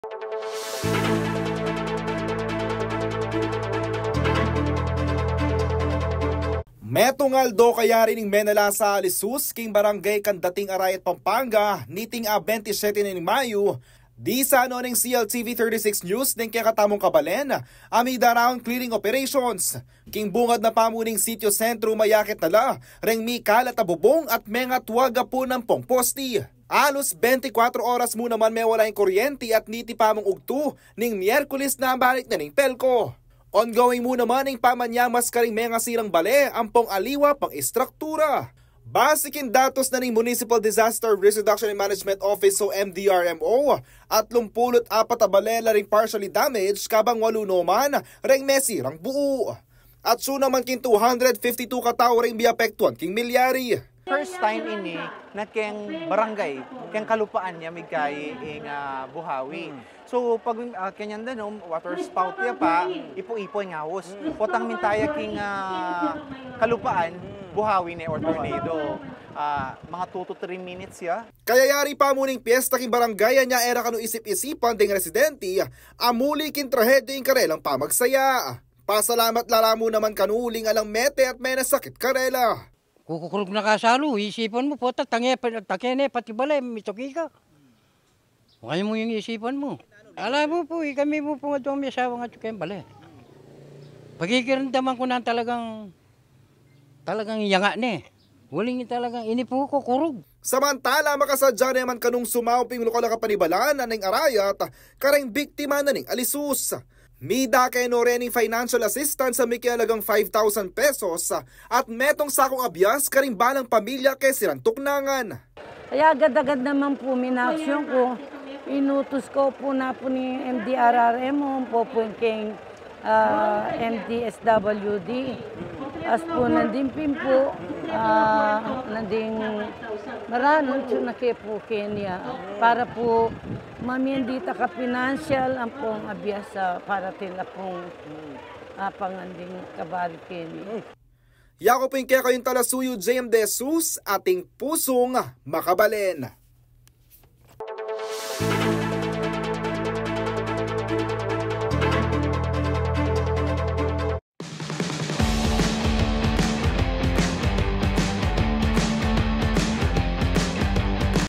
Metungal do kaya rin ng menala sa Alisus, king barangay Kandating Arayat, Pampanga, niting 27 ni Mayo. Di sa ano ng CLTV 36 News din kaya katamong kabalen, amida round clearing operations. King bungad na pamuning sitio sentro mayakit nala, reng mikal at abubong at mga tuwaga po ng pong posti. Alos 24 oras mo naman may wala yung kuryente at niti pamong ugto ning Miyerkules na balik na ning Pelco. Ongoing mo naman ang pamanyamas karing mga sirang bale, ampong aliwa pang istruktura. Basikin datos na ng Municipal Disaster Risk Reduction and Management Office o MDRMO at 24 balela ring partially damaged kabang 8 naman ring mesirang buo. At so naman king 252 katao ring biapektuan king milyari. First time ini na keng barangay, keng kalupaan niya may kay Buhawi. So pag kanyan danom water spout ya pa ipo-ipo ng hawas. Potang mintaya king kalupaan Buhawi ni or tornado. Mga 2 to 3 minutes ya. Kaya yari pa muning piyesta king barangay niya era kanu isip-isipan ding residente amuli king trahedyo ing karelang pamagsaya. Pasalamat lalamu naman kanuling alang mete at may nasakit karela. Kukukulog na kasalo, isipan mo po, takene pati balay, mitoki ka. Kaya mo yung isipan mo. Alam mo po, kami mo po nga doon may asawa nga tsukayang balay. Pagkikiramdaman ko na talagang yanga ne. Waling talagang inipo ko kurog. Samantala, makasadya naman kanung sumawping lokal na kapanibalaan na ning arayat, karang biktima na ning Alisus. Mida kay no rening financial assistance sa may kialagang 5,000 pesos at metong sakong abyas karing balang pamilya kay silang tuknangan. Kaya agad-agad naman po minaksyon ko. Inutos ko po na po ni MDRRM po po king MDSWD. As po nandimpin po, nanding maranong nakipo Kenya para po mamindita ka financial ang pong abyasa para tila pong panganding kabari Kenya. Yako po yung kaya kayong talasuyo JM De Jesus, ating pusong makabalen.